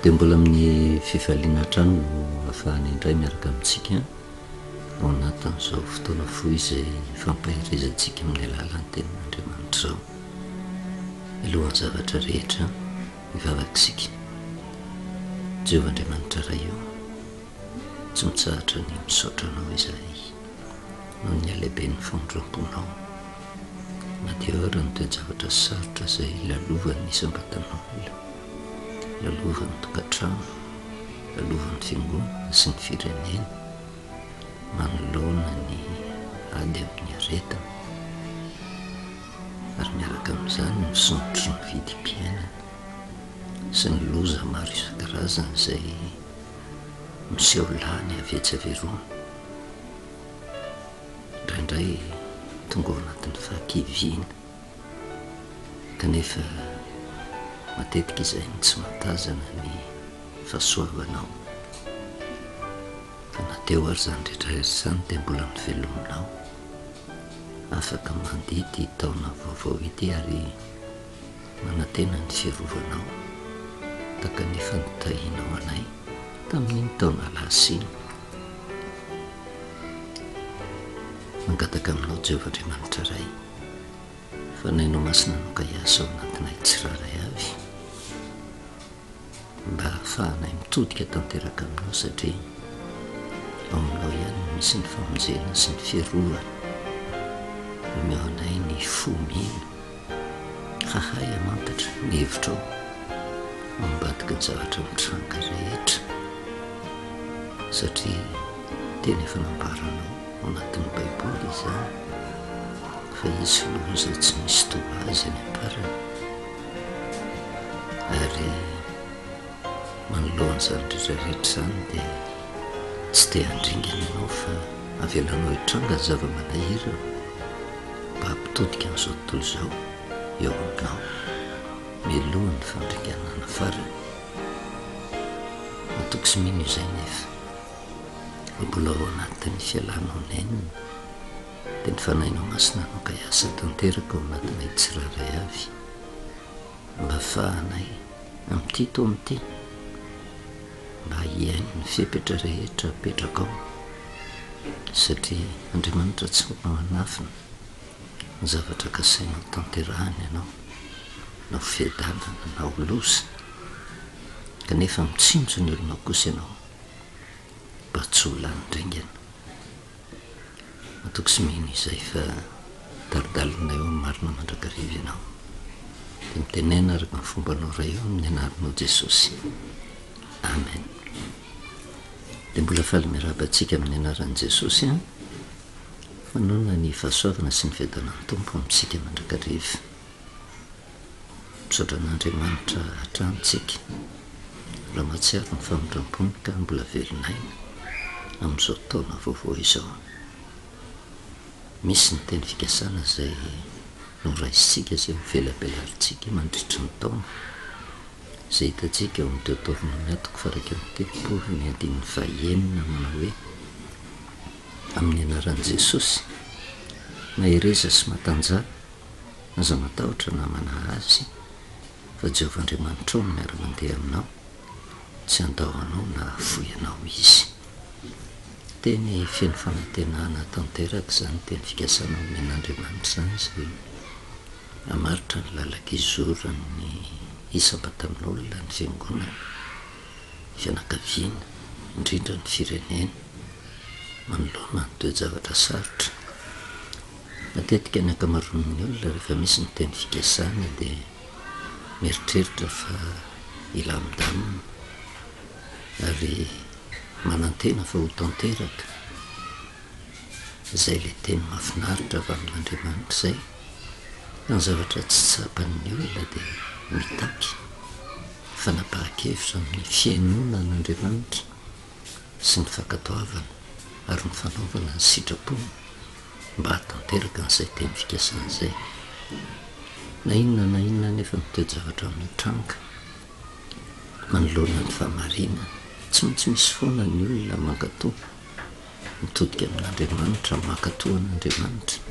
dia mbola amin'ny fifaliana trano no ahafahany indray miaraka amintsika ao anatin'izao fotoana fohy izay fampahirizantsika amin'ny alalan'ny tenin'Andriamanitra izao. Alohan'ny zavatra rehetra mivavaka isika. Jehovah Andriamanitra iray io, tsy mitsahatra ny misaotra anao izahay noho ny alehiben'ny faondram-ponao. Madio ary ny toejavatra sarotra izay lalovan'ny isam-batanao, lalovan'ny tokantrano, lalovan'ny fiangonana sy ny firenena, manoloana ny ady amin'ny aretina, ary miaraka amin'izany misondrotry ny vidim-piainana sy ny loza maro isan-karazany izay miseho lany avetsy averoana. Indraindray tonga ao anatin'ny fahakiviana, kanefa matetika izay ny tsy matazana ny fahasoavanao. Fa nateo ary zany rehetrarehetra izany dia mbola mivelominao, afaka mandidy taona vaovao ity ary manantena ny fiarovanao taka ny fanotahinao anay tamin'iny taona lasa iny. Mangataka aminao Jehovah Andriamanitra iray, fa nainao masina no ka hiasa ao anatinay tsiraray avy, mba ahafahanay mitodika tanteraka aminao, satria ao aminao ihany misy ny famonjena sy ny fiarovana. Omeo anay ny fomina, hahay hamantatra ny hevitra ao mambadika ny zavatra mitranga rehetra, satria tena efa nambaranao ao anatin'ny Baiboly izany fa izy loza tsy misy toa azy any am-parany. Ary manoloan'izany rehetrarehetra izany dia tsy te handringana ianao fa avelanao hitranga ny zava-manahirana mba hampitodika an'izao tontolo izao eo aminao mialohan'ny fandringanana farany. Matoky sy mino izay nefa mbola ao anatin'ny fialanao nenina dia ny fanahinao masina no ka hiasa tanteraka ao anatinay tsiraray avy, mba ahafahanay amin'ity to amin'ity, mba hiaino ny fipetra rehetra apetraka ao, satria Andriamanitra tsy manafina ny zavatra kasainao tanterahany ianao na ho fiadanana na ho loza, kanefa mitsinjo ny olonao kosa ianao mba tsy ho lany dringana. Matoky sy mino izay fa daladalonay eo amin'ny marina mandrakariva ianao, dia mitenena araka ny fombanao iray eo amin'ny anaranao Jesosy. Amen. Dia mbola faly miarabantsika amin'ny anaran'i Jesosy a, manona ny fahasoavana sy ny fiadanan'ny Tompo amintsika mandrakariva. Misaotra an'Andriamanitra hatrantsika raha mahatsiaro ny famondram-pony ka mbola velonaina amin'izao taona vaovao izao. Misy ny teny fikasana izay noraisitsika izay mivelabelarintsika mandritry ny taona, izay hitantsika ao amin'ny Teo Taonany atoko faraka amin'ny telopolo ny andininy fahaenina, manao hoe: amin'ny anaran'i Jesosy nahereza sy matanjaka aza matahotra namana azy, fa Jehovah Andriamanitra ao no miara-mandeha aminao, tsy andahoanao na afoy anao izy. Teny feno fanantenana tanteraka izany teny fikasana amin'ny an'Andriamanitra izany, izay hamaritra ny lalak'izoran'ny isam-batanin'olona, ny fiangonana, ny fianakaviana, indrindra ny firenena, manoloana ny toejavatra sarotra. Matetika ny ankamaroan'ny olona rehefa misy ny teny fikasana dia mieritreritra fa ilamindamina ary manantena fa ho tanteraka. Izay le teny mahafinaritra avy amin'Andriamanitra izay, fa ny zavatra tsy tsapan'ny olona dia mitaky fanapahan-kevitra amin'ny fiainona an'Andriamanitra sy ny fankatoavana ary ny fanaovana ny sitrapony mba hatanteraka n'izay teny fikasana izay. Na inona nefa mitoejavatra amin'ny tranga manoloana ny fahamarinana, tsy maintsy misy foana ny olona mankatoa mitodika amin'Andriamanitra, mankatoa an'Andriamanitra.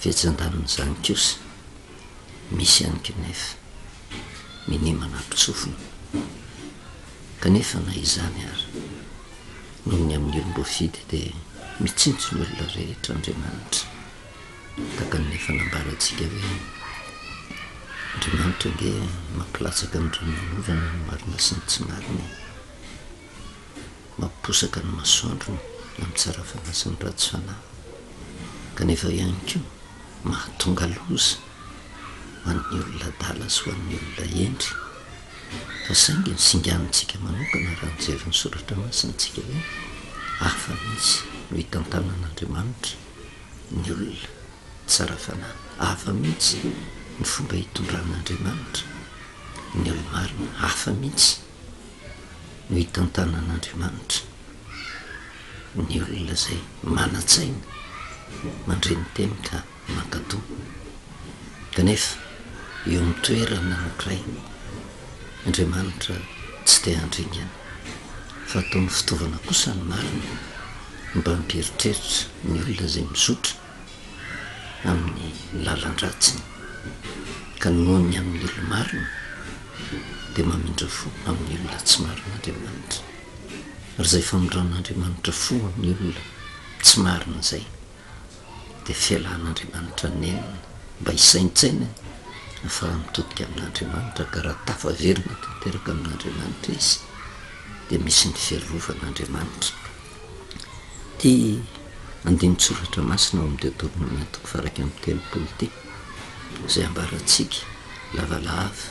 Fihetsan-danon'izany kosa misy ihany koa nefa minimana mpisofina kanefa na izany ary noho ny amin'ny olom-boafidy dia mitsintsy ny olona rehetra andriamanitra taka ny fanambaratsika hoe andriamanitra nge mampilatsaka ny ranonovana ny marina sy ny tsy marina mampiposaka ny masoandrony na mitsara fanahy sy ny ratsy fanahy kanefa ihany koa mahatonga loza ho an'ny olona dala sy ho an'ny olona endry fa saingy ny singanitsika manokana raha nijery ny soratra masintsika hoe hafa misy no hitantanan'andriamanitra ny olona tsara fanahy, hafa mihitsy ny fomba hitondran'andriamanitra ny olo-marina, hafa mihitsy no hitantanan'andriamanitra ny olona zay manatsaina mandre ny teny ka mankatò kanefa eo amin'ny toerana anankiray andriamanitra tsy te handringana fa ataon'ny fitaovana kosa ny marina mba mipieritreritra ny olona zay mizotra amin'ny lalan-dratsiny ka noho ny amin'ny olo-marina dia mamindra fo amin'ny olona tsy marina andriamanitra ary zay famindran'andriamanitra fo amin'ny olona tsy marina zay dia fialan'andriamanitra nenina mba hisaintsaina ahafaha mitodika amin'andriamanitra ka raha tafaverina tanteraka amin'andriamanitra izy dia misy ny fiarovan'andriamanitra ty andinitsoratra masina ao amin'ny Deutéronome toko faraka amin'ny telopolo ty zay ambaratsika lavalava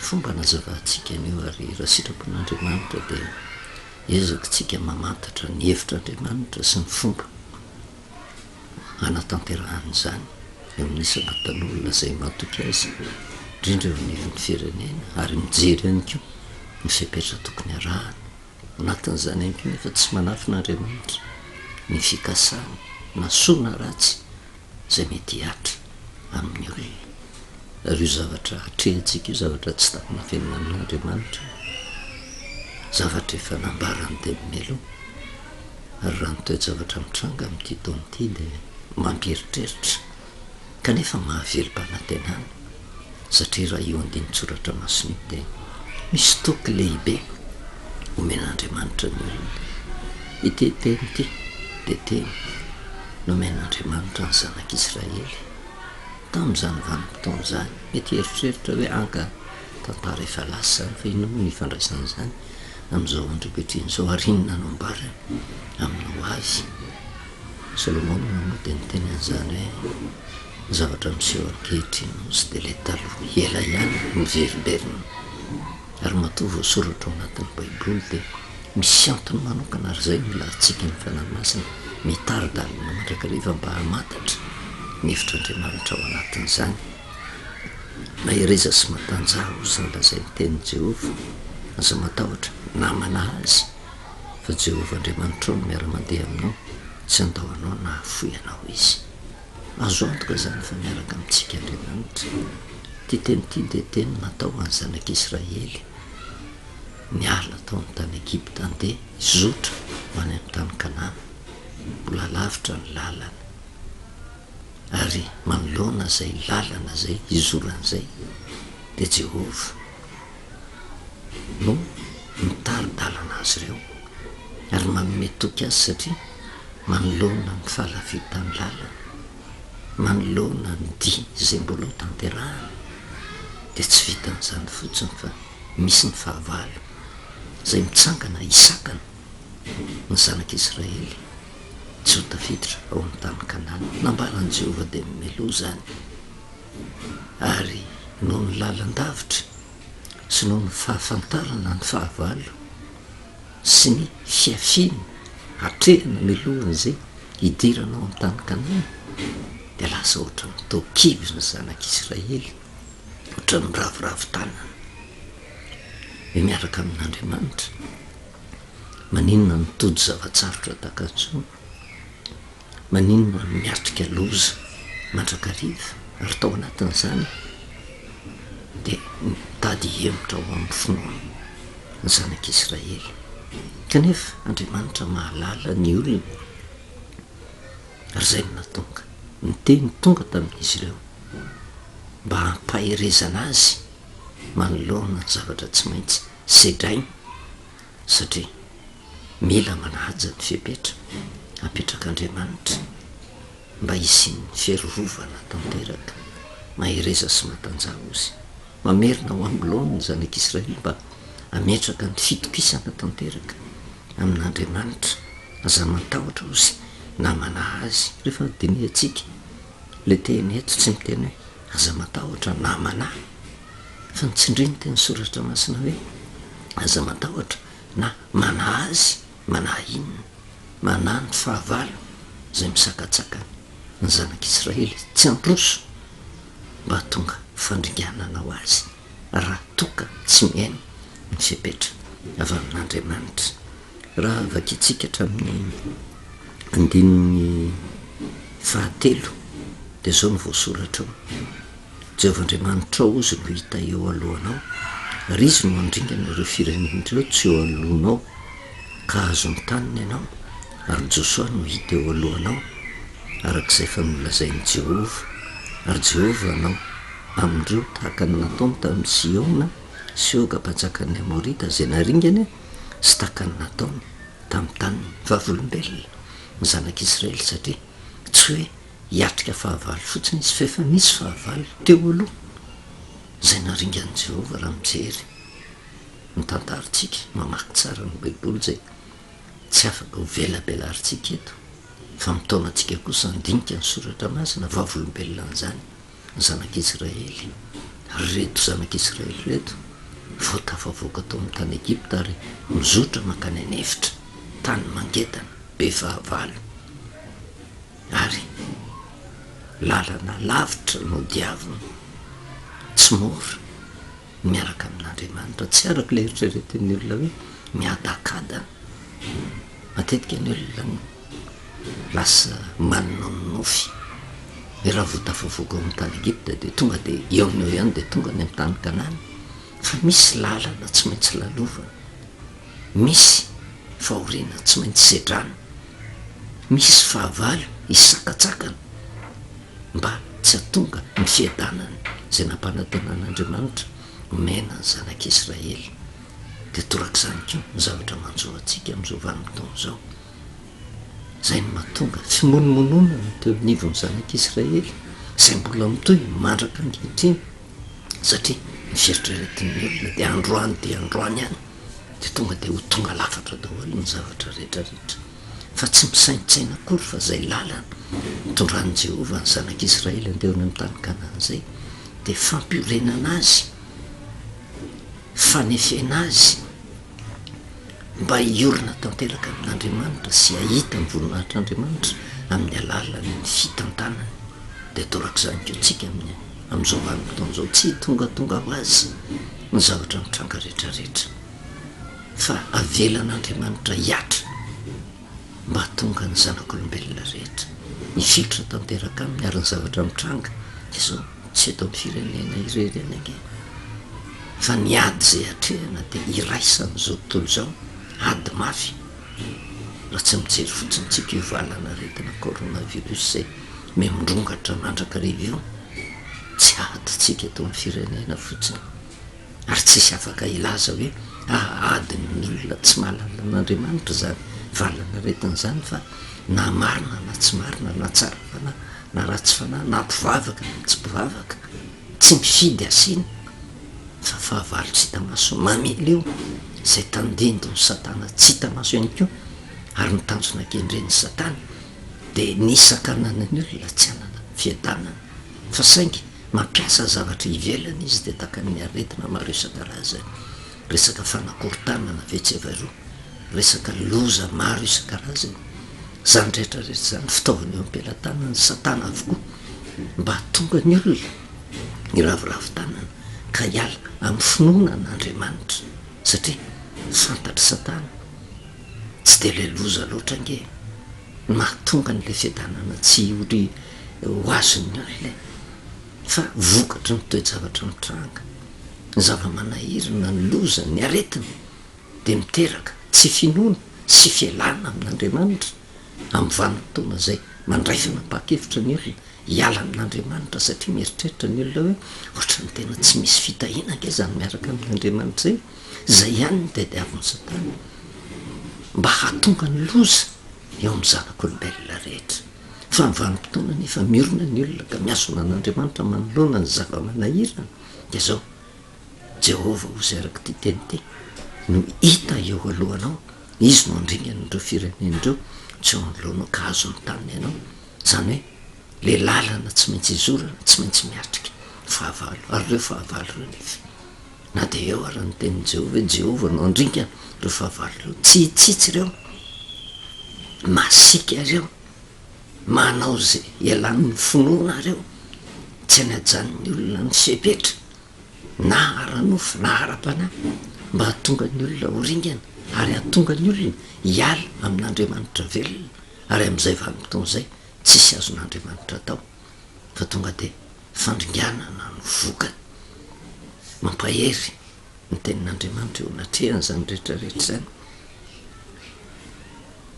fomba nazavantsika an'io ary raha sitrapon'andriamanitra dia ezaka tsika mamantatra ny hevitr'andriamanitra sy ny fomba anatanterahany eo amin'ny isan'atan'olona zay matoky azy indrindra eo anivon'ny firenena ary mijery ihany koa ny fiapetra tokony arahana anatin'izany ihany koa nefa tsy manafin'andriamanitra ny fikasana na soa na ratsy zay mety hatra amin'ny olona ary io zavatra atrehantsika io zavatra tsy tapina fenina amin'andriamanitra zavatra efa nambarany delomeloa ary raha nitoe zavatra mitranga amin'ity taonyity dia mampieritreritra kanefa mahavelom-panantenana satria raha io andinitsoratra masina io dia misy toky lehibe omen'andriamanitra ny olona iteteny ity dia teny nomen'andriamanitra ny zanak'Israely tamin'izany vanim-potoana zany mety eritreritra hoe anka tantara efa lasa zany fa inona ny ifandraisana zany amin'izao andro ankehitriny zao arinona no ambarany amin'ny ho avy Salomon moa dia niteny an'izany hoe zavatra miseho ankehitriny sy dia le taloha ela ihany miveriberina ary matoa voasoratra ao anatin'ny baiboly dia misy antony manokana ary zay milatsika ny fanahy masina mitari-dalina mandrakariva mba hamantatra ny hevitr'andriamanitra ao anatin'izany mahireza sy matanjaha ozy lazay ny tenin'i Jehova aza matahotra namana azy fa Jehova andriamanitra ao no miara-mandeha aminao tsy andao anao na hafoy anao izy azo antoka zany fa miaraka amintsika andriamanitra ty teny ity dia teny natao any zanak'Israely niala tao amin'ny tany Egipta andeha izotra ho any amin'ny tany Kanana mbola lavitra ny lalana ary manoloana zay lalana zay izoran'izay dia Jehova no mitari-dalana azy ireo ary manome toky azy satria manoloana ny fahalavitany lalana manoloana ny dia zay mbola ho tanterahana dia tsy vitan'izany fotsiny fa misy ny fahavalo zay mitsangana hisakana ny zanak'Israely tsy ho tafiditra ao amin'ny tany Kanana nambaran'i Jehova dia mimeloa zany ary noho ny lalan-davitra sy noho ny fahafantarana ny fahavalo sy ny fiafiana hatrehana melohan'izay hidirana ao amin'ny tany Kanana dia lasa ohatra ny tao-kivy ny zanak'Israely ohatra ny miravoravo-tanana hoe miaraka amin'Andriamanitra maninona nitody zavatsarotra takan'izao maninona ny miatrika loza mandrakariva ary tao anatin'izany dia mitady hemotra ao amin'ny finoana ny zanak'Israely kanefa Andriamanitra mahalala ny olona ary zay no natonga ny teny tonga tamin'izy ireo mba hampahirezana azy manoloana ny zavatra tsy maintsy sedrainy satria mila manahaja ny fipetra apetrak'andriamanitra mba isyny fierorovana tanteraka mahereza sy matanjaha ozy mamerina ho am'loany ny zanak'Israely mba ametraka ny fitokisana tanteraka amin'andriamanitra aza matahotra ozy namana azy rehefa diniatsika le teny eto tsy miteny hoe aza matahotra namana fa nitsindriny teny soratra masina hoe aza matahotra na mana azy mana inona mana ny fahavalo zay misakatsakany ny zanak'Israely tsy androso mba tonga fandringanana ho azy raha toka tsy miaino ny fipetra avy amin'andriamanitra raha vakitsika hatramin'ny andininy fahatelo dia zao ny voasoratra ao Jehovahandriamanitra ao ozy no hita eo alohanao ary izy no andringana ireo firenen'ireo tsy eo alohanao ka azo ny taniny ianao ary Josoa no hita eo alohanao arak'izay fa nolazain'i Jehova ary Jehova anao amindreo tahaka ny nataony tamin'ny Siona sy Oga mpanjakan'ny Amorita zay naringany sy tahaka ny nataony tamin'ny taniny vavolombelona ny zanak'Israely satria tsy hoe hiatrika fahavalo fotsiny izy fa efa nisy fahavalo teo aloha zay naringany Jehova raha mijery ny tantarintsika mamaky tsara ny baiboly zay tsy afaka ho velabelarintsika eto fa mitaonantsika kosa andinika ny soratra masina vavolombelona an'izany ny zanak'Israely reto zanak'Israely reto voatafavoaka tao amin'ny tany Egipta ary mizotra makany an'efitra tany mangedana be fahavalo ary lalana lavitra no diavina tsy mora miaraka amin'Andriamanitra tsy araka le eritreretin'ny olona hoe miadakadana matetika ny olona lasa manana ny nofy raha voatafavoaka amin'ny tany Egipta dia tonga dia eo ihany dia tonga ny amin'ny tany Kanana fa misy lalana tsy maintsy lalovana misy fahoriana tsy maintsy sedrana misy fahavalo isakatsakana mba tsy hatonga ny fiadanany zay nampanantenan'Andriamanitra omena ny zanak'Israely dia torak'izany koa ny zavatra manjoantsika amin'izao vanim-potoana zao zay no mahatonga fimonomononana teo nivon'ny zanak'Israely zay mbola mitohy mandraka ankehitriny satria ny fieritreretin'ny olona dia androany ihany dia tonga dia ho tonga lafatra daholo ny zavatra rehetrarehetra fa tsy misaintsaina akory fa zay lalana mitondran'i Jehova ny zanak'Israely andehony amin'ny tany Kanana zay dia fampiorenana azy fanefena azy mba hiorina tanteraka amin'Andriamanitra sy ahita ny voninahitr'Andriamanitra amin'ny alalan'ny fitantanany dia torak'izany ko tsika amin'izao vanim-potoana zao tsy tongatonga ho azy ny zavatra mitranga rehetrarehetra fa avelan'Andriamanitra hiatra mba tonga ny zanak'olombelona rehetra hifilitra tanteraka aminy ary ny zavatra mitranga dia zao tsy eto amin'ny firenena irery any ange fa ny ady zay atrehana dia iraisan'izao tontolo zao ady mafy raha tsy mijery fotsiny tsika io valana retina coronavirus zay memindrongatra mandrakariva io tsy aditsika eto amin'ny firenena fotsiny ary tsisy afaka ilaza hoe adin'ny olona tsy mahalala an'Andriamanitra zany valana retina zany fa na marina na tsy marina na tsara fanahy na ratsy fanahy na mpivavaka tsy mpivavaka tsy mifidy asina fa fahavalo tsy hita maso mamely eo zay tandendo ny Satana tsy hita maso ihany koa ary mitanjona kendren'ny Satana dia nisakanana ny olona tsy anana fiadanana fa saingy mampiasa zavatra ivelana izy dia taka ny aretina maro isan-karazany resaka fanakorontanana vetsevaroa resaka loza maro isan-karazany zany rehetrarehetra zany fitaovana eo ampelantanany Satana avokoa mba tonga ny olona iravoravo-tanana ka hiala amin'ny finoanan'Andriamanitra satria fantatry Satana tsy dia le loza loatra nge mahatonga n'le fiadanana tsy ory ho azon'ny olona fa vokatra ny toe-javatra mitranga ny zava-manahirina ny loza ny aretina dia miteraka tsy finoana sy fialana amin'Andriamanitra amin'ny vanim-potoana zay mandray fanapahakevitra ny olona hiala amin'Andriamanitra satria mieritreritra ny olona hoe ohatra ny tena tsy misy fitahina nge zany miaraka amin'Andriamanitra zay ihany ny tadiavin'ny Satana mba hatonga ny loza eo amin'ny zanak'olombelona rehetra fa nyvanim-potoana nefa miorona ny olona ka miasona an'andriamanitra manoloana ny zava-manahirana de zao jehova ozy araka ty teny ty no hita eo alohanao izy no andringany ndreo firenen'ireo tsy eo anylohanao ka azo ny taniny ianao zany hoe le lalana tsy maintsy izorana tsy maintsy miatrika fahavalo ary reo fahavalo reo nefa na de eo ara ny tenin'i jehova hoe jehova no andringany reo fahavalo reo tsy hitsitsy reo masika reo manao zay ialan'ny finoana reo tsy any ajanony olona ny sepetra na ara-nofo na ara-panahy mba hatonga ny olona horingana ary hatonga ny olona hiala amin'andriamanitra velona ary am'izay vanim-potoana zay tsisy azon'andriamanitra tao fa tonga de fandringanana no vokany mampahery ny tenin'andriamanitra eo anatrehany zany rehetrarehetra zany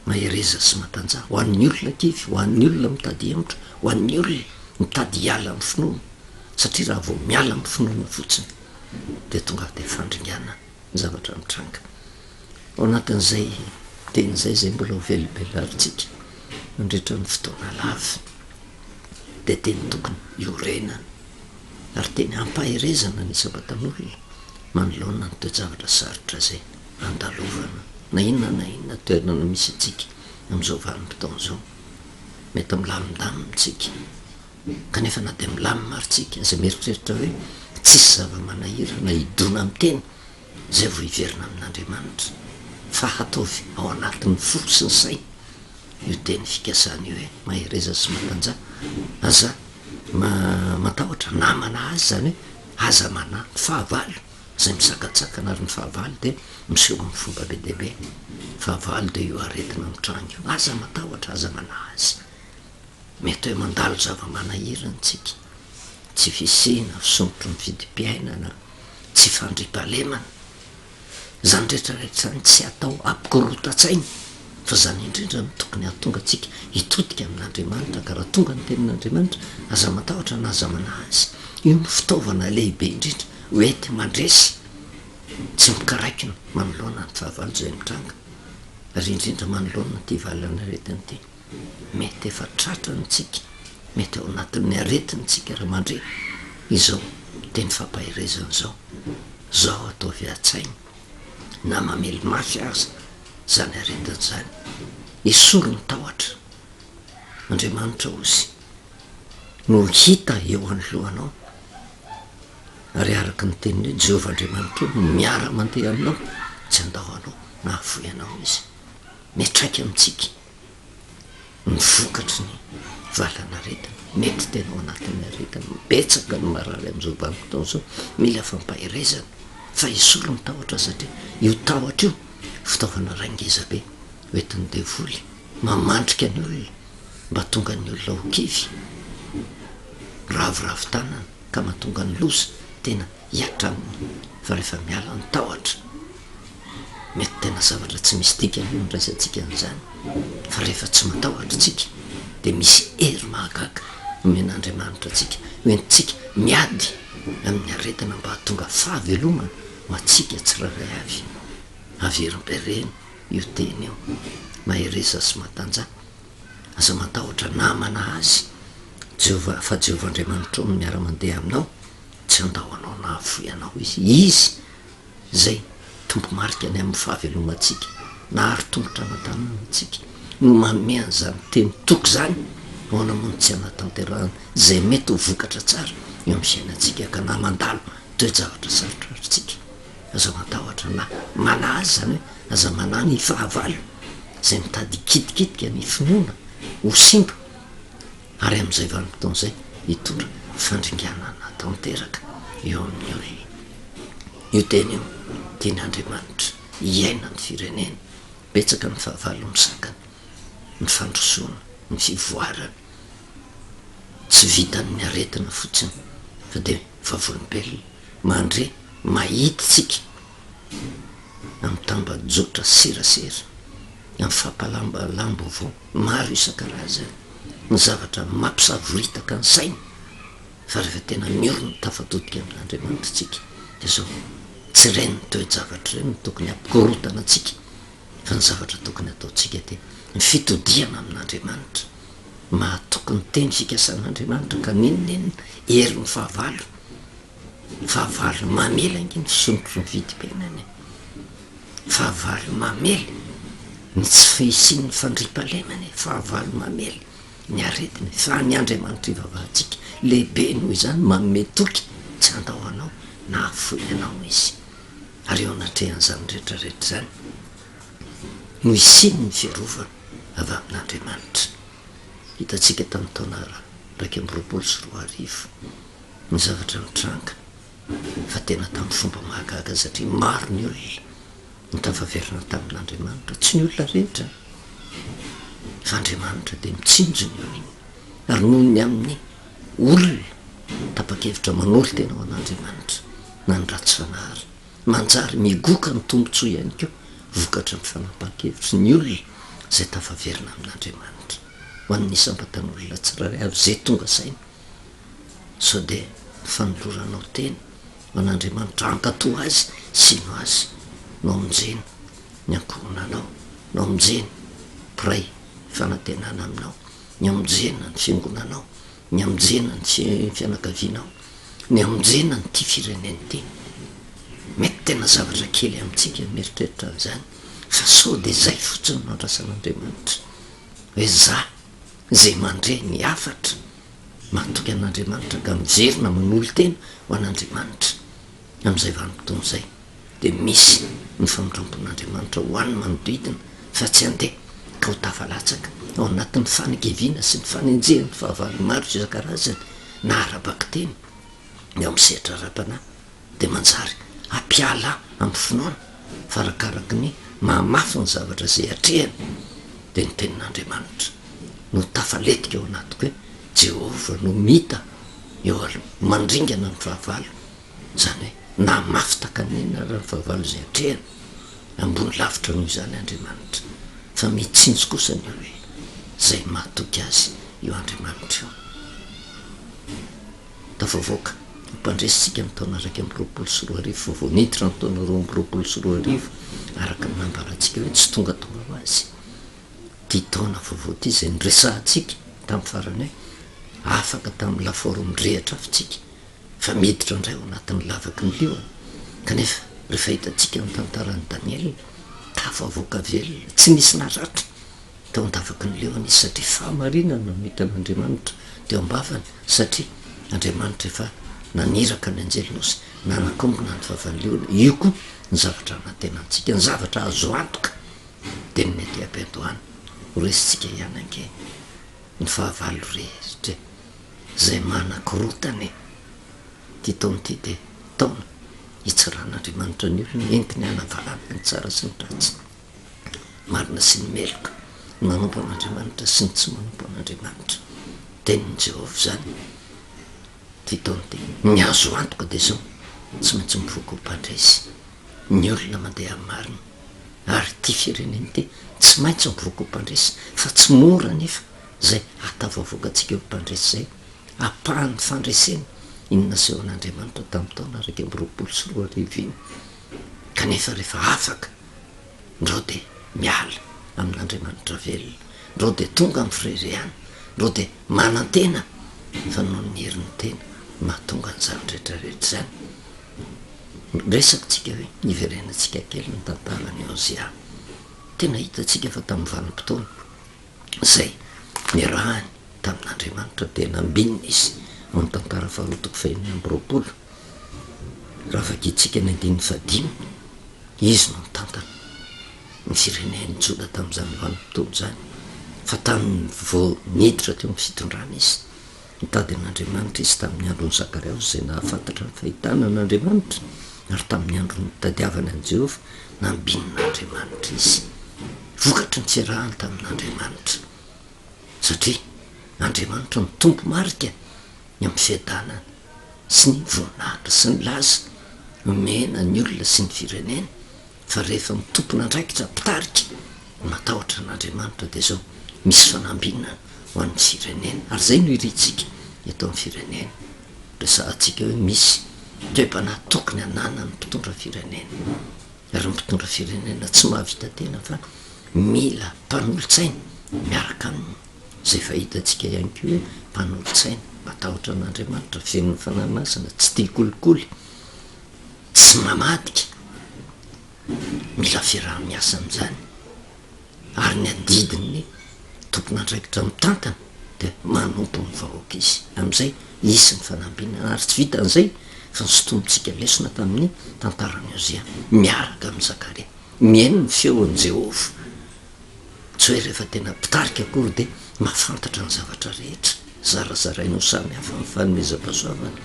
mahereza sy matanjaha ho an'ny olona kivy ho an'ny olona mitady hemotra ho an'ny olona mitady hiala amin'ny finoana satria raha vao miala amin'ny finoana fotsiny de tonga de fandringana ny zavatra mitranga ao anatin'izay teny zay zay mbola ho velobelarintsika mandritra ny fotoana lava de teny tokony iorenana ary teny ampaherezana ny sabatan'olona manoloana ny toe-javatra sarotra zay andalovana na inona toerana misy atsika am'izao vanim-potoana zao mety milamindamitsika kanefa na de milamy maritsika zay mieritreritra hoe tsisy zava-manahirana idona amy teny zay vo hiverina amin'andriamanitra fa hataovy ao anatin'ny fo sy ny say io teny fikasany io hoe mahereza sy matanjaha aza matahotra namana azy zany hoe aza mana fahavalo zay misakatsakana ary ny fahavalo de miseho amin'ny fomba be deabe fahavalo de io aretina mitrango io aza matahotra aza mana azy mety hoe mandalo zava-manahiranytsika tsy fisina fisombotro ny vidim-piainana tsy fandripalemana zany rehetrarehetra zany tsy atao ampikorotatsainy fa zany indrindra no tokony hatonga atsika hitodika amin'andriamanitra ka raha tonga ny tenin'andriamanitra aza matahotra na aza mana azy io ny fitaovana lehibe indrindra hoety mandresy tsy mikaraikina manoloana ny fahavalo zay mitranga ary indrindra manoloana ty valana aretiny ty mety efa tratra nytsika mety ao anatin'ny aretiny-tsika raha mandre izao teny fampahirezana zao ataovy a-tsainy na mamely mafy aza zany aretiny zany isolo ny tahotra andriamanitra ozy no hita eo anylohanao ary araka ny teniny hoe jehova andriamanitra no miara mandeha aminao tsy andahoanao na avoy anao izy miatraiky amitsika ny vokatry ny valana aretiny mety tena ao anatin'ny aretiny betsaka ny marary am'izao vanim-potoana zao mila fampahirezana fa isolo ny tahotra satria io tahotra io fitaovana rangeza be hoetiny devoly mamandrika ny olona mba tonga ny olona ho kivy ravoravo-tanana ka mahatonga ny loza tena hiatraminy fa rehefa miala ny tahotra mety tena zavatra tsy misy dikany io nyraisantsika an'izany fa rehefa tsy matahotra tsika de misy hery mahagaga omen'andriamanitra atsika hoentsika miady amin'ny aretina mba hatonga fahavelomana ho atsika tsiraray avy averimbereny io teny io mahereza sy matanjaha aza matahotra namana azy jehova fa jehova andriamanitra ao no miara-mandeha aminao tsy andahoanao na avoy anao izy zay tombo marika any amin'ny fahavelomatsika na ary tongotra anatanana atsika no mameany zany teny toky zany ao namony tsy anatanterahana zay mety ho vokatra tsara eo amy fiainatsika ka na mandalo toe-javatra sarotra arytsika aza matahotra na mana azy zany hoe aza manany fahavalo zay mitady kidikitika ny finoana ho simba ary am'izay vanim-potoana zay hitora fandringanana tanteraka eo amin'ny olona io teny io tian'andriamanitra hiaina ny firenena betsaka ny fahavalo misakany ny fandrosoana ny fivoarana tsy vitan'ny aretina fotsiny fa de vavolombelona mandre mahititsika amin'ny tambajotra serasera amin'ny fampalambalambo vao maro isan-karazany ny zavatra mampisavoritaka ny saina fa rehefa tena miorona tafatotika amin'andriamanitra tsika de zao tsy reny toe-javatra reny tokony ampikorotana atsika fa ny zavatra tokony ataotsika de ny fitodiana amin'andriamanitra mahatokony teny fikasan'andriamanitra ka ninonenina hery ny fahavalo mamela ingeny fisontro ny vidim-piainany fahavalo mamela ny tsy fihisiany ny fandripalemany fahavalo mamela ny aretiny fa ny andriamanitra ivavahantsika lehibe noho izany manome toky tsy andao anao na afoy anao izy ary eo anatrehan'izany rehetrarehetra zany no isiny ny fiarovana avy amin'andriamanitra hitatsika tamin'ny taona raiky amby roapolo sy roa arivo ny zavatra mitranga fa tena tamin'ny fomba mahagaga satria maro ny olona ny tafaverina tamin'andriamanitra tsy ny olona rehetra fa andriamanitra de mitsinjo ny olona ary noho ny amin'ny olona tapa-kevitra manory tena ho an'andriamanitra na ny ratsy fanahary manjary migoka ny tombotsoa ihany keo vokatra ny fanapahan-kevitra ny olona zay tafaverina amin'andriamanitra ho an'ny isam-batan'olona tsiraray avy zay tonga saina sao de fanoloranao tena ho an'andriamanitra ankatò azy sino azy no amonjeny ny ankohonanao no amonjeny piray fanantenana aminao ny amonjena ny fiangonanao ny amonjena ny fianakavianao ny amonjena ny ty fireneny ty mety tena zavatra kely amintsika mieritreritra an'izany fa sao de zay fotsiny mandrasan'andriamanitra hoe za zay mandre ny afatra mahatoky an'andriamanitra ka miverina manolo tena ho an'andriamanitra am'izay vanim-potoana zay de misy ny famindrampon'andriamanitra ho any manodidina fa tsy andeha ka ho tafalatsaka ao anatin'ny fanegeviana sy ny fanenjehany fahavalo maro isan-karazany na arabaky teny ny am'sehatra ara-panahy de manjary ampiala amin'ny finoana farakaraky ny mahamafy ny zavatra zay atrehany de ny tenin'andriamanitra no tafaletika eo anatiko hoe jehova no mita eo mandringana ny fahavalo zany hoe na mafy takanena raha ny fahavalo zay atrehany ambony lavitra noho izany andriamanitra fa mitsinjo kosa ny olona zay mahatoky azy eo andriamanitra eo tafavoaka mpandresitsika ny taona raiky amby roapolo sy roa arivo fa vao niditra ny taona roa amby roapolo sy roa arivo araka ny nambarantsika hoe tsy tonga tonga ho azy ty taona vaovao ty zay nyresahantsika tamin'ny farany hoe afaka tamin'ny laforo mirehatra afitsika fa miditra indray ao anatin'ny lavaky ny lioany kanefa rehefa hitatsika ny tantarany daniel tafavoaka velona tsy nisy naratra tao andavaky ny leoany izy satria fahamarinana mita an'andriamanitra teo ambavany satria andriamanitra efa naniraka ny anjelonosy nanakombona ny fahavanyleona io koa ny zavatra anatenantsika ny zavatra azo antoka de ny mety ampiantoany horesitsika ihany anke ny fahavalo rehetra zay manakorotany ty taona ty de taona hitsaran'andriamanitra ny olona entiny anavalana ny tsara sy ny ratsy marina sy ny meloka ny manompo an'andriamanitra sy ny tsy manompo an'andriamanitra tenin'ny jehova zany ty taona ty ny azo antoka de zao tsy maintsy mivoaka ho mpandresy ny olona mandeha amin'ny marina ary ty fireneny ty tsy maintsy mivoaka ho mpandresy fa tsy mora nefa zay atavavoakatsika eo mpandresy zay apahan'ny fandreseny inona seho an'andriamanitra tamin'ny taona raiky amby roapolo sy roa arivo iny kanefa rehefa afaka ndreo de miala amin'andriamanitra velona ndreo de tonga amin'ny firereany ndreo de manantena fa noho ny herin'ny tena mahatonga nyzany rehetrarehetra zany resakytsika hoe niverenantsika kely ny tantarany Ozia tena hitatsika fa tamin'ny vanim-potoana zay nirahany tamin'andriamanitra de nambinina izy amin'ny tantara faharotoko fahenina amby roapolo raha vakitsika ny andininy fadimy izy no mitantana ny fireneny joda tamin'izany vanim-potoana zany fa tamin'ny vo niditra teo amin'ny fitondrana izy mitady an'andriamanitra izy tamin'ny androny Zakarias zay nahafantatra ny fahitana an'andriamanitra ary tamin'ny androny tadiavana an' Jehova nambininaandriamanitra izy vokatry ny fiarahany tamin'andriamanitra satria andriamanitra mitompo marika ny amin'ny fiadanana sy ny voninahitra sy ny laza omena ny olona sy ny firenena fa rehefa mitompona andraikitra mpitarika matahotra an'andriamanitra de zao misy fanambinana ho an'ny firenena ary zay no iritsika eto amin'ny firenena resahantsika hoe misy toe-panahy tokony anana ny mpitondra firenena ary mpitondra firenena tsy mahavita tena fa mila mpanolotsaina miaraka aminy zay fahitantsika ihany ko hoe mpanolotsaina matahotra an'andriamanitra fenony fananasana tsy tia kolikoly tsy mamadika mila fiaraha-miasa am'izany ary ny adidiny tompon'andraikitra mitantana de manompo ny vahoaka izy am'izay isy ny fanambinana ary tsy vita an'izay fa nysotomontsika lesona tamin'ny tantarany Ozia miaraka amin'ny Zakaria mihaino ny feon'i Jehova tsy hoe rehefa tena mpitarika akory de mahafantatra ny zavatra rehetra zarazarainao samy hafa ny fanomezam-pahasoavana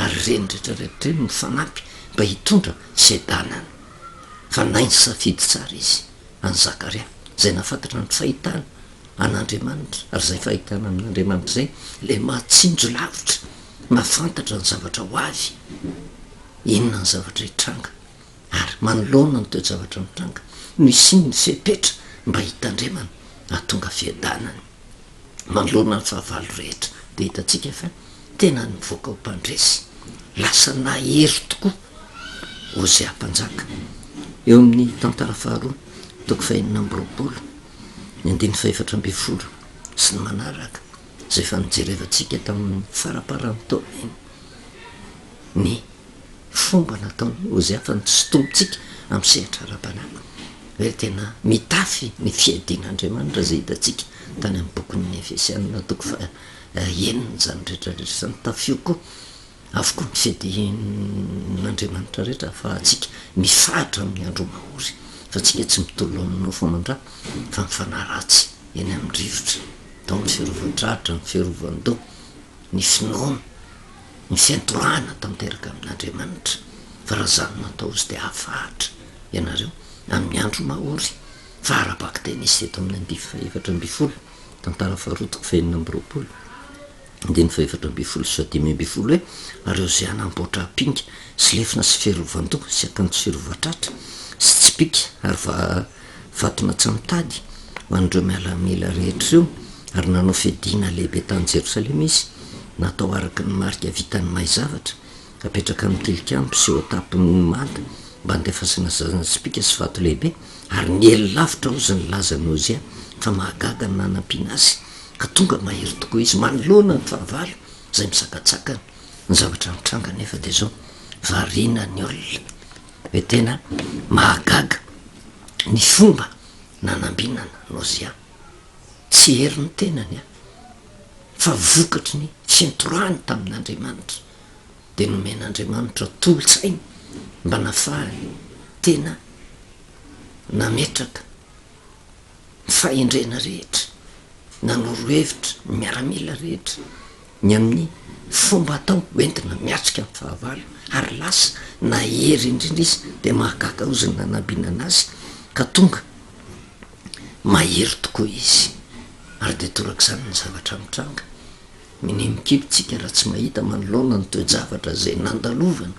ary reny rehetrarehetra reny mifanampy mba hitondra sedanana fa nainy safidy tsara izy any Zakaria zay nafantatra ny fahitana an'Andriamanitra ary zay fahitana amin'Andriamanitra zay le mahatsinjo lavitra mahafantatra ny zavatra ho avy inona ny zavatra hitranga ary manoloana ny toe zavatra mitranga no isiny ny fepetra mba hitandremana ahatonga fiadanany manoloana ny fahavalo rehetra de hitantsika fa tena nyvoaka ho mpandresy lasa nahery tokoa Ozia mpanjaka eo amin'ny tantara faharoa toko fahenina amby roapolo ny 140 sy ny manaraka zay fa nijerevantsika tamin'ny faraparany taona iny ny fomba nataony Ozia fa nysotomontsika amin'ny sehatra ara-panaka hoe tena mitafy ny fiadin'Andriamanitra zay hitantsika tany amin'ny bokon'ny Efesianina toko fa enina zany rehetrarehetra fa nitafio koa avokoa ny fiadin'Andriamanitra rehetra fa atsika mifahatra amin'ny andro mahory fa tsika tsy mitolo aminao fomandra fa mifanaratsy eny amin'ny rivotra tao ny fiarovan-dratra ny fiarovan-do ny finoana ny fiantorana tanteraka amin'Andriamanitra fa raha zany natao izy de ahafahatra ianareo amin'ny andro mahory fa ara-baka tena izy teto amin'ny 2:4 tantara faharoa toko fahenina amby roapolo 2:4 sy 5:20 hoe ary Ozia namboatra apinga sy lefina sy fiarovan-do sy akanjo fiarovan-tratra sy tsipika ary vatona tsy mitady ho an'ireo mialamila rehetra io ary nanao fiadina lehibe tany Jerosalema izy natao araka ny marika vitany mahay zavatra apetraka amin'ny tilikambo sy eo atapin'ny manda mba handefasana zazana tsipika sy vato lehibe ary ny ely lavitra ozy ny lazany Ozia fa mahagaga ny nanampiana azy ka tonga mahery tokoa izy manoloana ny fahavalo zay misakatsakany ny zavatra mitranga nefa de zao variana ny olona hoe tena mahagaga ny fomba nanambinana Ozia tsy hery ny tenany a fa vokatry ny fiantorany tamin'Andriamanitra de nomen'Andriamanitra tolo-tsainy mba nafahany tena nametraka ny fahendrena rehetra nanoro-hevitra ny miaramila rehetra ny amin'ny fomba atao hoentina miatrika amin'ny fahavalo ary lasa nahery indrindra izy de mahagaga ozy ny nanambinana azy ka tonga mahery tokoa izy ary de torak'izany ny zavatra mitranga minimikibitsika raha tsy mahita manoloana ny toe-javatra zay nandalovana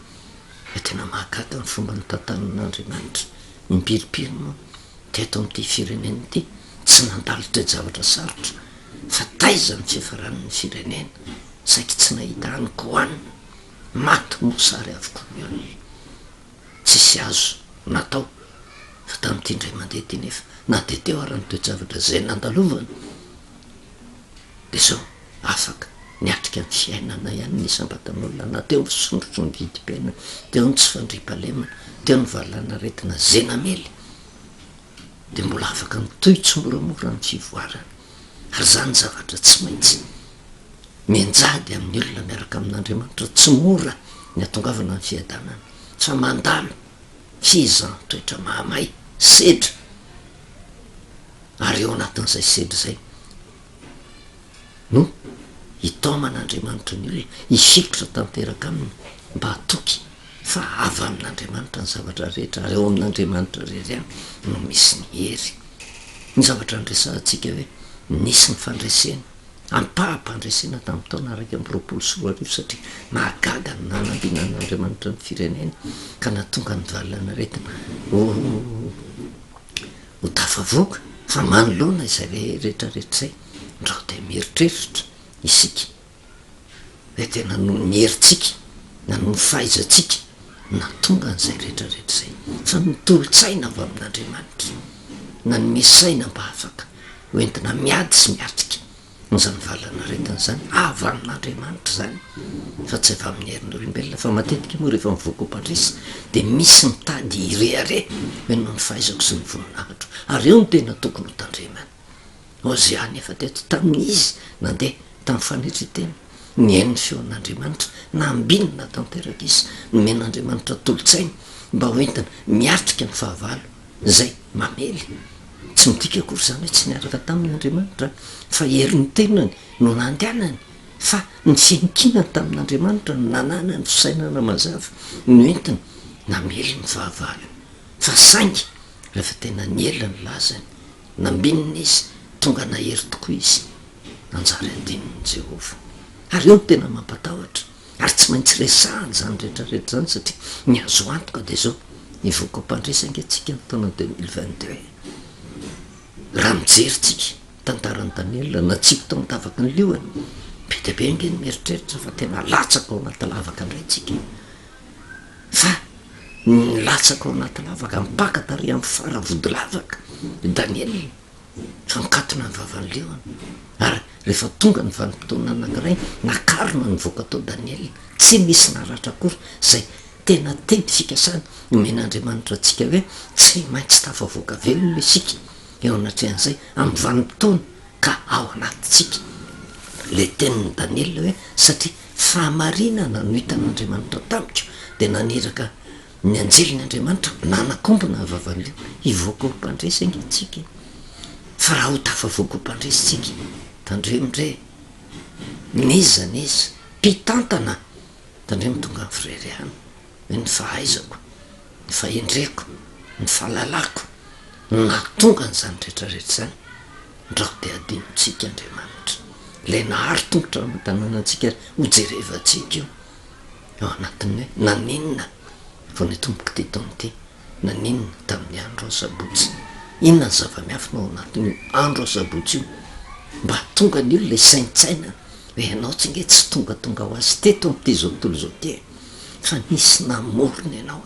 fa tena mahagaga ny fomba ny tantanan'Andriamanitra mipiripiri moa teto amin'ity firenena ity tsy nandalo toe-javatra sarotra fa taiza ny fiafaran'ny firenena saiky tsy nahita anyko hoanina maty mosary avokoa ny olona tsisy azo natao fa tamin'ity indray mandeha ty nefa na de teo ary ny toe-javatra zay nandalovana de zao afaka niatrika ny fiainana ihany ny sambatan'olona na teo ny fisondrotro ny vidim-piainana teo ny tsy fandriam-palemana teo ny valana retina zenamely de mbola afaka mitoy tsy moramora ny fivoarana ary zany zavatra tsy maintsy menjady amin'ny olona miaraka amin'Andriamanitra tsy mora ny atongavana ny fiadanana fa mandalo fizan toetra mahamay sedra ary eo anatin'izay sedra zay no hitaoman'Andriamanitra ny olona hifikotra tanteraka aminy mba hatoky fa avy amin'Andriamanitra ny zavatra rehetra ary eo amin'Andriamanitra rery any no misy ny hery ny zavatra andresantsika hoe nisy ny fandresena ampaha-mpandresena tamin'ny taona 1:20 satria mahagaga ny nanambinan'Andriamanitra ny firenena ka natonga ny valana retina ho tafavoaka fa manoloana izay rehetrarehetra zay ndrao de mieritreritra isika hoe tena no ny heritsika na no fahizatsika na tonga n'izay rehetrarehetra zay fa nitolo-tsaina avy amin'andriamanitra na ny misy saina mba afaka hoentina miady sy miatrika nzany valana retiny zany avy amin'andriamanitra zany fa tsy avy amin'ny herin'olombelona fa matetika moa rehefa mivoaka mpandrisa de misy mitady ireare hoe no ny fahaizako sy ny voninahitro ary eo ny tena tokony ho tandremana Oziany efa teto tamin'izy nandeha tamin'ny fanetritena ny hain'ny feon'andriamanitra na ambinina tanteraka izy nomen'andriamanitra tolo-tsaina mba hoentina miatrika ny fahavalo zay mamely tsy midika akory zany hoe tsy niaraka tamin'andriamanitra fa herin'ny tenany no nandehanany fa ny fiankinany tamin'andriamanitra no nanana ny fisainana mazava no entina namely ny fahavalo fa saingy rehefa tena ny ela ny lazany nambinina izy tonga nahery tokoa izy nanjary adininy Jehova ary eo ny tena mampatahotra ary tsy maintsy resahany zany rehetrarehetra zany satria ny azo antoka de zao nivoaka mpandresa angatsika ny taona 2022 raha mijeritsika tantarany Daniela na tsiko tao mitavaky ny lioany be de be nge ny mieritreritra fa tena latsaka ao anaty lavaka indray tsika fa ny latsaka ao anaty lavaka mipaka tary amin'ny fara vody lavaka Daniela fa nikatona ny vavan'ny leoany ary rehefa tonga ny vanim-potoana anankiray nakarona ny voaka tao Daniela tsy misy naratra akory zay tena teny fikasana nomen'andriamanitra atsika hoe tsy maintsy tafavoaka velona le sika eo anatrehan'izay amin'ny vanim-potoana ka ao anatytsika le teniny Daniela hoe satria fahamarinana no hitan'andriamanitra tamiko de naneraka ny anjeliny Andriamanitra nanakombona vavan'leo hivoaka ho mpandresa angatsika fa raha ho tafavoaka ho mpandresitsika tandremindre niza mpitantana tandremo tonga ny fireriana hoe ny fahaizako ny fahendreko ny fahalalako na tonga ny zany rehetrarehetra zany ndrao de adinotsika Andriamanitra le nahary tongotra matanànatsika hojerevantsika io eo anatin'ny hoe naninona vo ny tomboko ty taon'ity naninona tamin'ny andro asabotsy inona ny zava-miafina ao anatin'io andro asabotsy io mba tonga n'io le saintsaina hoe ianao tsy nge tsy tongatonga ho azy teto am'ty zao tontolo zao ty fa nisy namorony ianao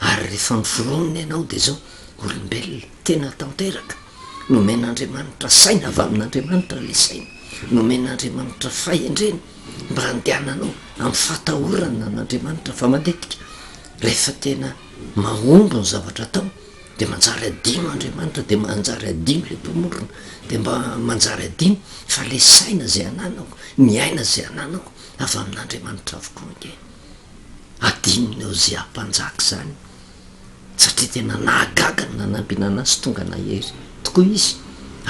ary rehefa niforonony ianao de zao olombelona tena tanteraka nomen'andriamanitra saina avy amin'andriamanitra le saina nomen'andriamanitra fahendreny mba handehananao amin'ny fatahorana n'andriamanitra fa matetika rehefa tena mahombo ny zavatra tao de manjary adino Andriamanitra de manjary adino le mpamorona de mba manjary adino fa le saina zay ananako miaina zay ananako avy amin'andriamanitra avokoa nge adinony Ozia mpanjaka zany satria tena nahagagany nanambinana azy tonga nahery tokoa izy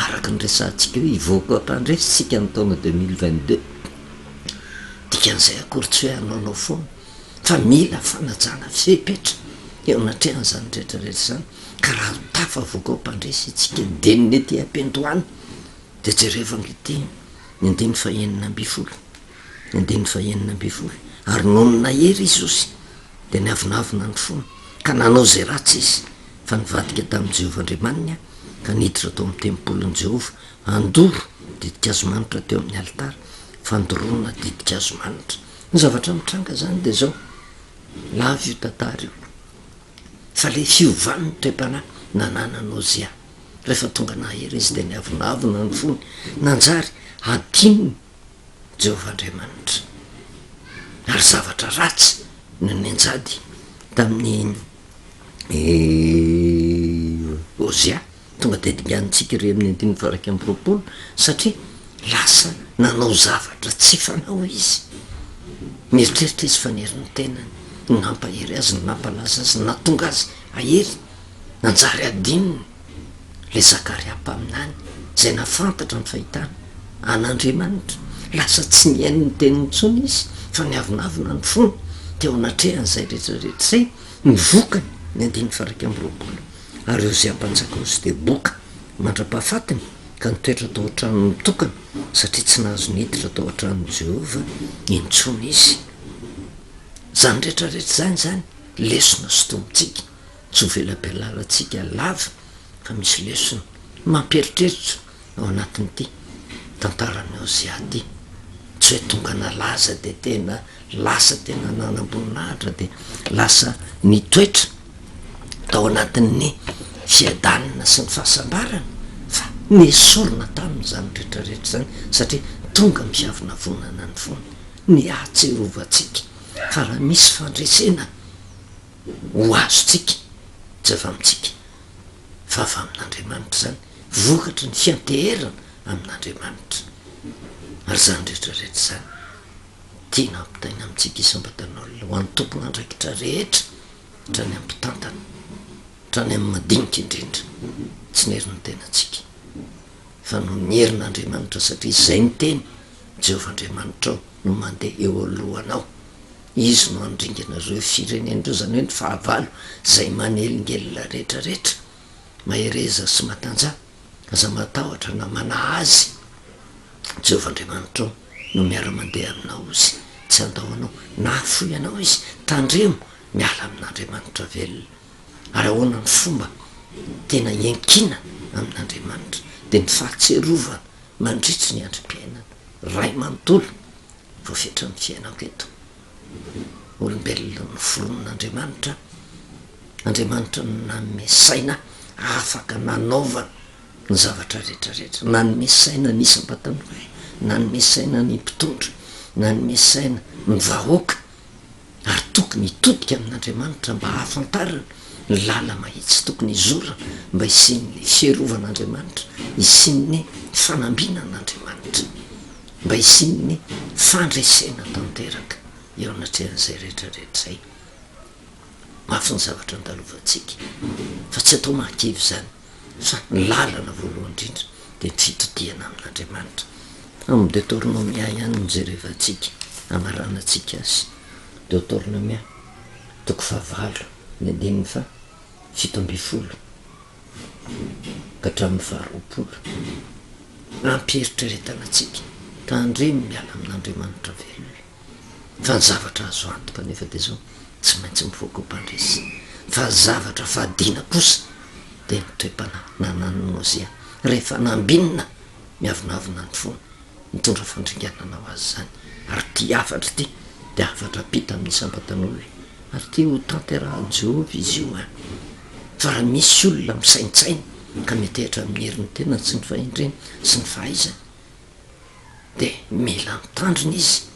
araka ny resantsika hoe hivoaka mpandresitsika ny taona 2022 dikan'izay akory tsy hoe anaonao foana fa mila fanajana fepetra eo anatrehan'zany rehetrarehetra zany ka raha tafavoaka ao mpandresy itsika deniny ety ampendoany de jerevangity ny andiny fahenina ambifolo ny andiny fahenina ambifolo ary noho ny nahery izy osy de ny avinavina ny fona ka nanao zay ratsy izy fa nivadika tamin'i Jehova Andriamanina ka niditra tao amin'ny tempolon'i Jehova andoro didikazomanitra teo amin'ny alitara fandoroana didikazomanitra ny zavatra mitranga zany de zao lavy io tantara io fa le fiovan'ny trepana nananany Ozia rehefa tonga nahery izy de ny avinavina ny fony nanjary adinony Jehova Andriamanitra ary zavatra ratsy no ninjady tamin'ny Ozia tonga de dinganitsika ire amin'ny andiny faraky amby roapolo satria lasa nanao zavatra tsy fanao izy mieritreritra izy faneriny tenany nampahery azy ny nampalaza azy natonga azy ahery nanjary adinony le Zakaria mpaminany zay nafantatra ny fahitana an'Andriamanitra lasa tsy niain'ny teniny tsony izy fa ny avinavina ny fony teo anatrehan'izay rehetrarehetra zay nivokany ny andiny faraky amby roapolo ary Ozia mpanjaka ozy de boka mandra-pahafatiny ka nitoetra tao an-trano mitokana satria tsy nahazo niditra tao an-trano Jehova intsony izy zany rehetrarehetra zany lesona sotomitsika tsy ho velabelaratsika lava fa misy lesona mampieritreritra ao anatin'ity tantarany Ozia ty tsy tsy hoe tonga nalaza de tena lasa tena nanamboninahitra de lasa ny toetra tao anatin'ny fiadanina sy ny fahasambarana fa niesorona taminy zany rehetrarehetra zany satria tonga miavina vonana ny fony ny ahatserovatsika fa raha misy fandresena ho azotsika tsy ava amitsika fa avy amin'andriamanitra zany vokatra ny fianteherana amin'andriamanitra ary zany rehetrarehetra zany tiana ampitaina amitsika isam-batan'olona ho an'ny tompona andraikitra rehetra trany ampitantana trany amin'ny madinika indrindra tsy neriny tenatsika fa no nyherin'andriamanitra satria izay ny teny jehovahandriamanitra ao no mandeha eo alohanao izy no andringanareo firenenreo zany hoe ny fahavalo zay manelingelona rehetrarehetra mahereza sy matanjah aza matahotra na manahazy jehovahandriamanitra ao no miara-mandeha aminao izy tsy andahoanao na afoy anao izy tandremo miala amin'andriamanitra velona ary ahoana ny fomba tena iankina amin'andriamanitra de ny fahatserovana mandritry ny androm-piainana ray manontolo voafetra ny fiainako eto olombelona ny foronon'andriamanitra andriamanitra nanome saina afaka nanaovana ny zavatra rehetrarehetra nanome saina ny isam-batanory nanome saina ny mpitondra nanome saina ny vahoaka ary tokony hitodika amin'andriamanitra mba hahafantarana ny lala mahitsy tokony izorana mba isin'ny fierovan'andriamanitra isin'ny fanambinan'andriamanitra mba isin'ny fandresena tanteraka eo anatrehan'izay rehetrarehetra zay mafy ny zavatra andalovantsika fa tsy atao mahakivy zany fa ny lalana voalohany indrindra de ny fitodiana amin'andriamanitra amin'ny deutéronomia ihany mijerevantsika amaranatsika azy deutéronomia toko fahavalo ny andininy fa fito amby folo ka hatramin'ny faharoapolo ampieritreretanatsika tandremo miala amin'andriamanitra velona fa ny zavatra azo antoka nefa de zao tsy maintsy mivoaka ho mpandresy fa zavatra fahadina kosa de nytoepana nananonozia rehefa nambinina miavinavina ny fona mitondra fandringananao azy zany ary ty afatra ty de afatra pita amin'ny isam-batan'olona ary ty ho tanterahan Jehova izy io a fa raha misy olona misaintsaina ka metehitra amin'ny herin'ny tena sy ny fahendreny sy ny fahaizany de mila mitandrina izy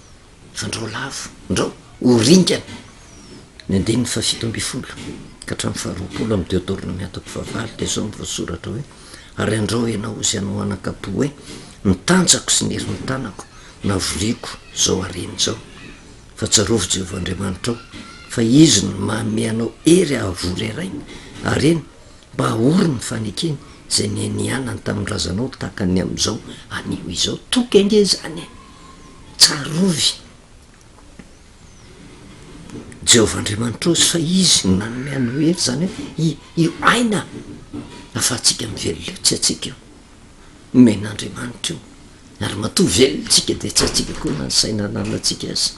fa ndrao lavo ndrao oringana ny andininy fa fito amby folo ka hatramin'ny faharoapolo amin'ny deutéronomia toko fahavalo de zao mivoasoratra hoe ary andrao ianao zy anao anakapo hoe nitanjako sy ny herin'ny tanako na voriako zao areny zao fa tsarovy Jehovahandriamanitra ao fa izy no manome anao ery avory araina ary eny mba aory ny fanekeny zay nianianany tamin'ny razanao tahaka ny am'izao anio izao toky ange zany e tsarovy Jehovahandriamanitra ao fa izy no nanome anao ery zany hoe io aina afahantsika mivelona eo tsy atsika eo men'andriamanitra io ary matoa velontsika de tsy atsika koa na ny saina nanatsika azy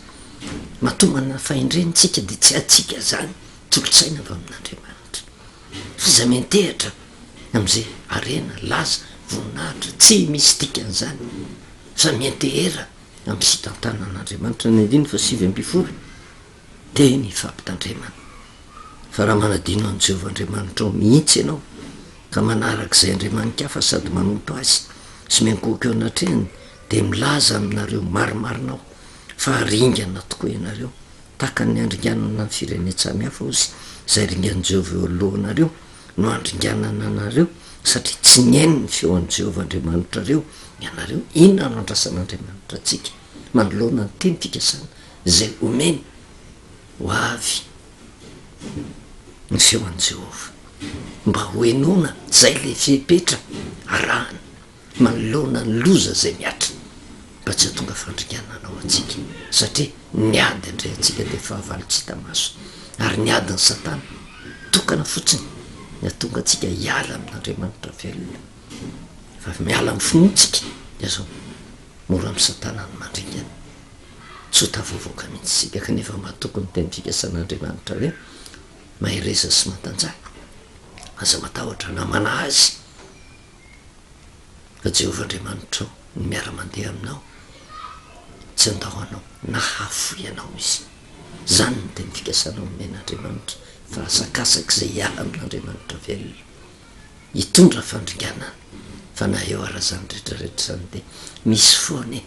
matoa manana fahendrenitsika de tsy atsika zany tolotsaina avy amin'andriamanitra fa za mentehatra am'izay arena laza voninahitra tsy misy dikan'izany fa mientehera amin'ny fitantanan'andriamanitra ny andiny fa sivy amby folo teny fampitandremana fa raha manadino an' Jehovahandriamanitra ao mihitsy ianao ka manarak'izay andriamanika fa sady manompo azy sy miankohaka eo anatrehany de milaza aminareo marimarinao fa aringana tokoa ianareo tahaka ny andringanana ny firenetsamy hafa ozy zay ringan'i Jehova eo alohanareo no andringanana anareo satria tsy niainy ny feo an' Jehovahandriamanitra reo ianareo inona no andrasan'andriamanitra atsika manoloana ny teny fikasana zay omeny ho avy ny feo an' Jehova mba hoenona zay le fipetra arahana manoloana ny loza zay miatra mba tsy hatonga fandringananao atsika satria niady andray atsika de fahavalo tsy hita maso ary niady ny satana tokana fotsiny natonga atsika hiala amin'andriamanitra velona fa miala amin'ny finotsika de zao mora amin'ny satana ny mandringana tsy ho tavavoaka mihitsy sika kanefa mba tokony teny fikasan'andriamanitra re mahereza sy matanjaka aza matahotra na manahazy fa Jehovahandriamanitra ao ny miara-mandeha aminao tsy andao anao na hafo ianao izy zany no teny fikasanao men'andriamanitra fa asakasaka zay hiala amin'andriamanitra velona hitondra fandringanany fa na eo ara zany rehetrarehetra zany de misy foany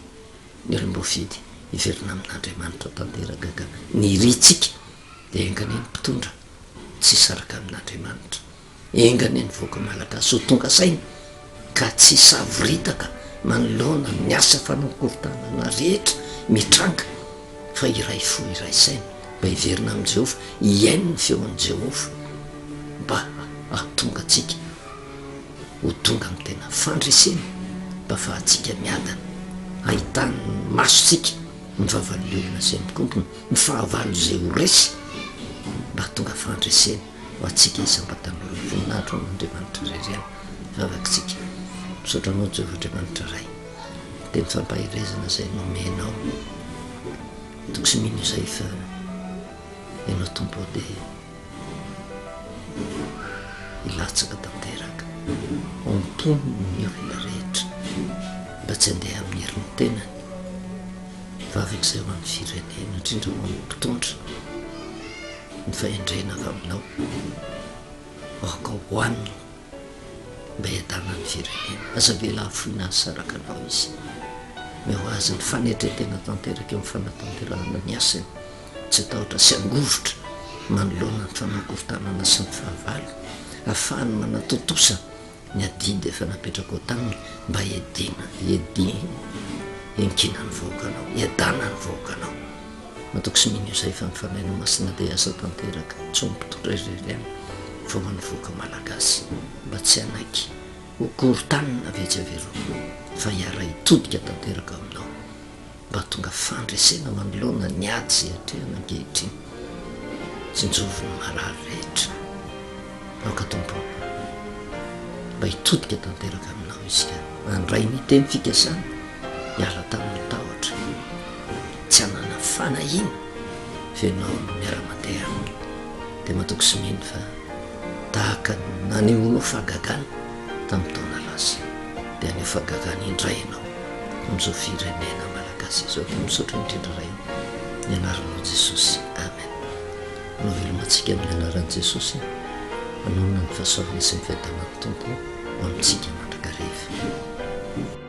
ny olombofidy iverina amin'andriamanitra tanteraka ka ny ritsika de engany ny mpitondra tsy saraka amin'andriamanitra engany ny voaka malagasy ho tonga saina ka tsy savoritaka manoloana ny asa fanakorontanana rehetra mitranga fa iray fo iray saina mba hiverina amin'i Jehova iaino ny feon'i Jehova mba ahatonga atsika ho tonga amin'ny tena fandresena mba fahatsika miadana ahitany masotsika ny vavaliolona zay mikompony ny fahavalo zay ho resy mba tonga fandresena ho atsika isam-batan'olo voninahitro amin'andriamanitra reryany vavakitsika misaotranao Jehova Andriamanitra ray de ny fampahirezana zay nomenao toko sy mino izay fa ianao tompo de ilatsaka tanteraka ompony ny olona rehetra mba tsy andeha amin'ny herin'ny tenany vavak'izay ho amin'ny firenena indrindra ho amin'ny mpitondra ny fahendrena avy aminao aka hoanina mba hiadana ny firenena aza vela afoina asaraka anao izy me ho azy ny fanetretena tanteraka eo mifanatanterahana ny asany tsy atahotra sy angovotra manoloana ny fanakorontanana sy ny fahavalo ahafahany manatotosa ny adidy efa napetraka ao taminy mba enkina ny vaokanao iadana ny vaokanao matoko sy mino izay fa mifanaino masina de asa tanteraka tsy ompitondra ireryany fa ho an'ny voaka malagasy mba tsy anaiky ho korontanina vetsavero fa hiara hitodika tanteraka aminao mba tonga fandresena manoloana ny ady zay atrehana ankehitriny tsinjovo ny marary rehetra aoka tompo mba hitodika tanteraka aminao izy ka andray ny teny fikasana hiala tamin'ny tahotra tsy hanana fanahina fenao miara-mandeha aminy de matoko sy mino fa tahaka naneonao fahagagana tamin'ny taona lasa de aneo fahagagana indray ianao am'izao firenena malagasy izao de misaotra indrindra ray ny anaranao Jesosy amen anao velomantsika amin'ny anaran'i Jesosy manonona ny fahasoavana sy ny fiadanan'ny tompo amitsika mandrakariva